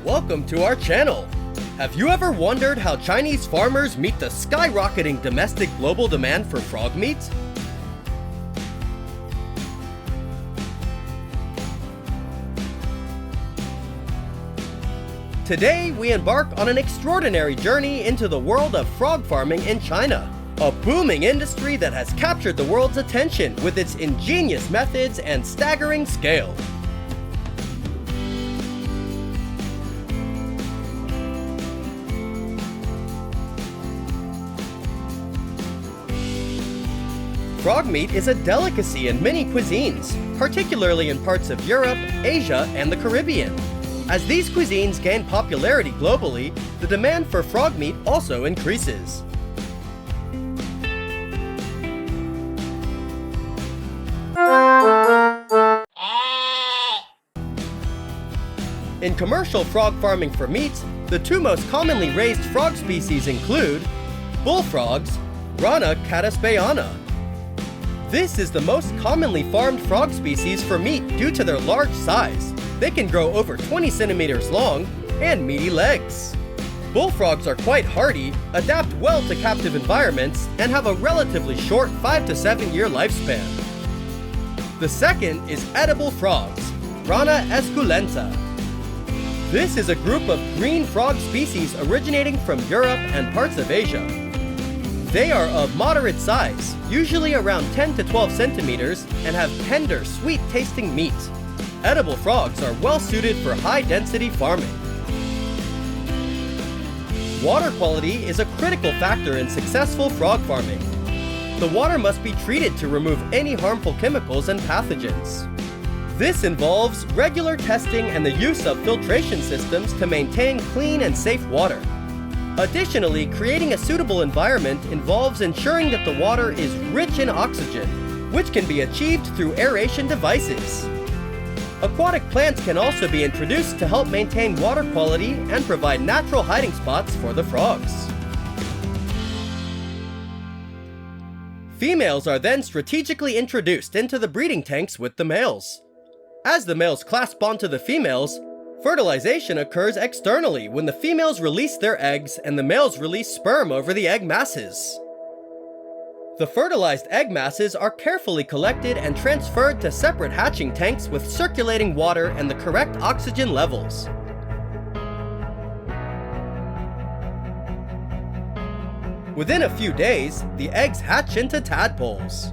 Welcome to our channel! Have you ever wondered how Chinese farmers meet the skyrocketing domestic global demand for frog meat? Today, we embark on an extraordinary journey into the world of frog farming in China, a booming industry that has captured the world's attention with its ingenious methods and staggering scale. Frog meat is a delicacy in many cuisines, particularly in parts of Europe, Asia, and the Caribbean. As these cuisines gain popularity globally, the demand for frog meat also increases. In commercial frog farming for meat, the two most commonly raised frog species include bullfrogs, Rana caddisbeana. This is the most commonly farmed frog species for meat due to their large size. They can grow over 20 centimeters long and meaty legs. Bullfrogs are quite hardy, adapt well to captive environments, and have a relatively short 5 to 7 year lifespan. The second is edible frogs, Rana esculenta. This is a group of green frog species originating from Europe and parts of Asia. They are of moderate size, usually around 10 to 12 centimeters, and have tender, sweet-tasting meat. Edible frogs are well suited for high-density farming. Water quality is a critical factor in successful frog farming. The water must be treated to remove any harmful chemicals and pathogens. This involves regular testing and the use of filtration systems to maintain clean and safe water. Additionally, creating a suitable environment involves ensuring that the water is rich in oxygen, which can be achieved through aeration devices. Aquatic plants can also be introduced to help maintain water quality and provide natural hiding spots for the frogs. Females are then strategically introduced into the breeding tanks with the males. As the males clasp onto the females, fertilization occurs externally when the females release their eggs and the males release sperm over the egg masses. The fertilized egg masses are carefully collected and transferred to separate hatching tanks with circulating water and the correct oxygen levels. Within a few days, the eggs hatch into tadpoles.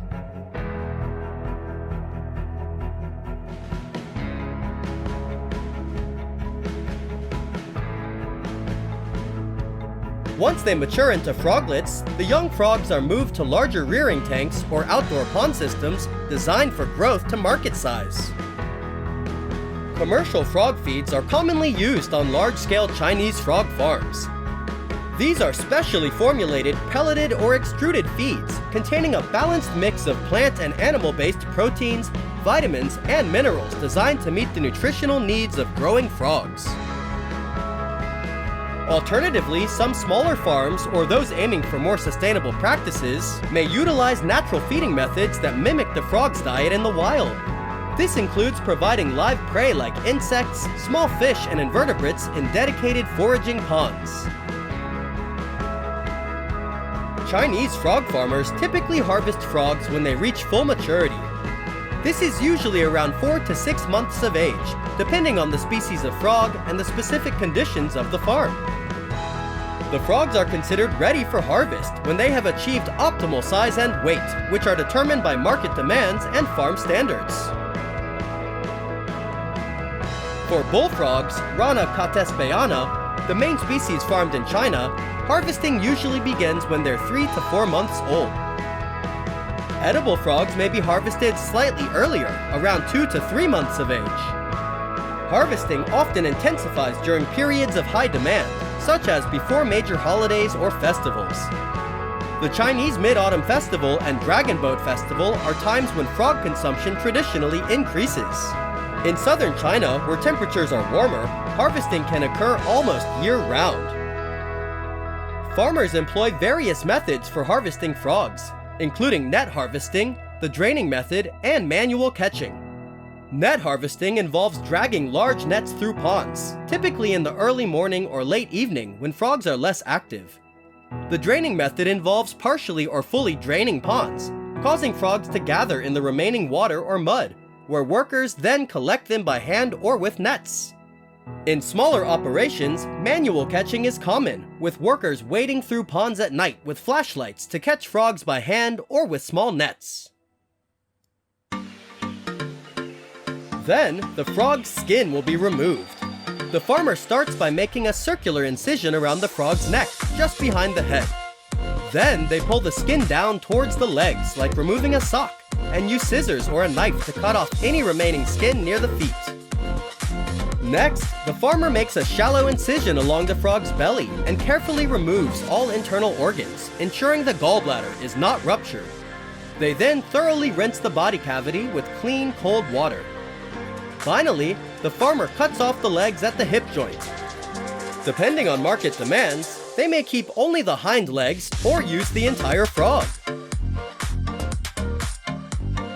Once they mature into froglets, the young frogs are moved to larger rearing tanks or outdoor pond systems designed for growth to market size. Commercial frog feeds are commonly used on large-scale Chinese frog farms. These are specially formulated pelleted or extruded feeds containing a balanced mix of plant and animal-based proteins, vitamins, and minerals designed to meet the nutritional needs of growing frogs. Alternatively, some smaller farms or those aiming for more sustainable practices may utilize natural feeding methods that mimic the frog's diet in the wild. This includes providing live prey like insects, small fish, and invertebrates in dedicated foraging ponds. Chinese frog farmers typically harvest frogs when they reach full maturity. This is usually around 4 to 6 months of age, depending on the species of frog and the specific conditions of the farm. The frogs are considered ready for harvest when they have achieved optimal size and weight, which are determined by market demands and farm standards. For bullfrogs, Rana caddisbeana, the main species farmed in China, harvesting usually begins when they're 3 to 4 months old. Edible frogs may be harvested slightly earlier, around 2 to 3 months of age. Harvesting often intensifies during periods of high demand, such as before major holidays or festivals. The Chinese Mid-Autumn Festival and Dragon Boat Festival are times when frog consumption traditionally increases. In southern China, where temperatures are warmer, harvesting can occur almost year-round. Farmers employ various methods for harvesting frogs, including net harvesting, the draining method, and manual catching. Net harvesting involves dragging large nets through ponds, typically in the early morning or late evening when frogs are less active. The draining method involves partially or fully draining ponds, causing frogs to gather in the remaining water or mud, where workers then collect them by hand or with nets. In smaller operations, manual catching is common, with workers wading through ponds at night with flashlights to catch frogs by hand or with small nets. Then, the frog's skin will be removed. The farmer starts by making a circular incision around the frog's neck, just behind the head. Then, they pull the skin down towards the legs, like removing a sock, and use scissors or a knife to cut off any remaining skin near the feet. Next, the farmer makes a shallow incision along the frog's belly and carefully removes all internal organs, ensuring the gallbladder is not ruptured. They then thoroughly rinse the body cavity with clean, cold water. Finally, the farmer cuts off the legs at the hip joint. Depending on market demands, they may keep only the hind legs or use the entire frog.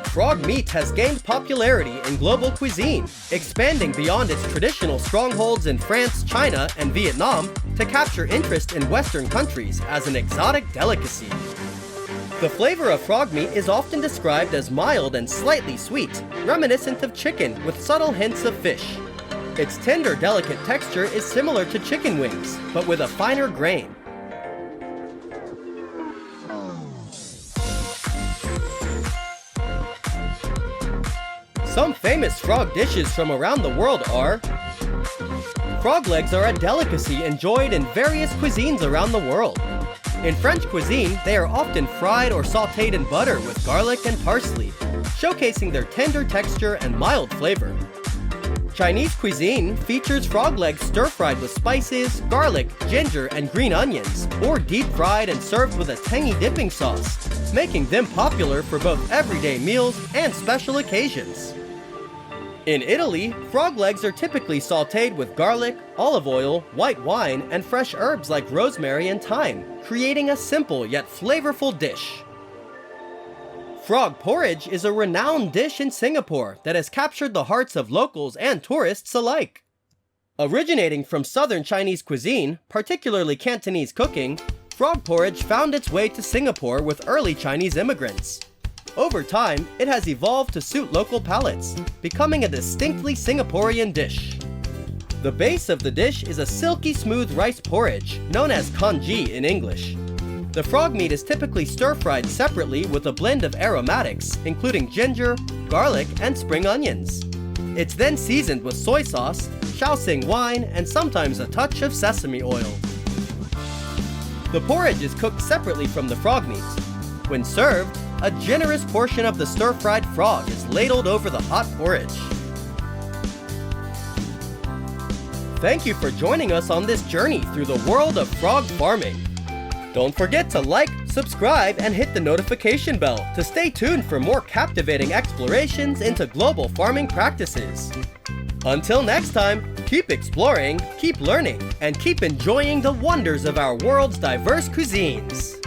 Frog meat has gained popularity in global cuisine, expanding beyond its traditional strongholds in France, China, and Vietnam to capture interest in Western countries as an exotic delicacy. The flavor of frog meat is often described as mild and slightly sweet, reminiscent of chicken with subtle hints of fish. Its tender, delicate texture is similar to chicken wings, but with a finer grain. Some famous frog dishes from around the world are: frog legs are a delicacy enjoyed in various cuisines around the world. In French cuisine, they are often fried or sautéed in butter with garlic and parsley, showcasing their tender texture and mild flavor. Chinese cuisine features frog legs stir-fried with spices, garlic, ginger, and green onions, or deep-fried and served with a tangy dipping sauce, making them popular for both everyday meals and special occasions. In Italy, frog legs are typically sautéed with garlic, olive oil, white wine, and fresh herbs like rosemary and thyme, creating a simple yet flavorful dish. Frog porridge is a renowned dish in Singapore that has captured the hearts of locals and tourists alike. Originating from southern Chinese cuisine, particularly Cantonese cooking, frog porridge found its way to Singapore with early Chinese immigrants. Over time, it has evolved to suit local palates, becoming a distinctly Singaporean dish. The base of the dish is a silky smooth rice porridge, known as congee in English. The frog meat is typically stir-fried separately with a blend of aromatics, including ginger, garlic, and spring onions. It's then seasoned with soy sauce, Shaoxing wine, and sometimes a touch of sesame oil. The porridge is cooked separately from the frog meat. When served, a generous portion of the stir-fried frog is ladled over the hot porridge. Thank you for joining us on this journey through the world of frog farming. Don't forget to like, subscribe, and hit the notification bell to stay tuned for more captivating explorations into global farming practices. Until next time, keep exploring, keep learning, and keep enjoying the wonders of our world's diverse cuisines.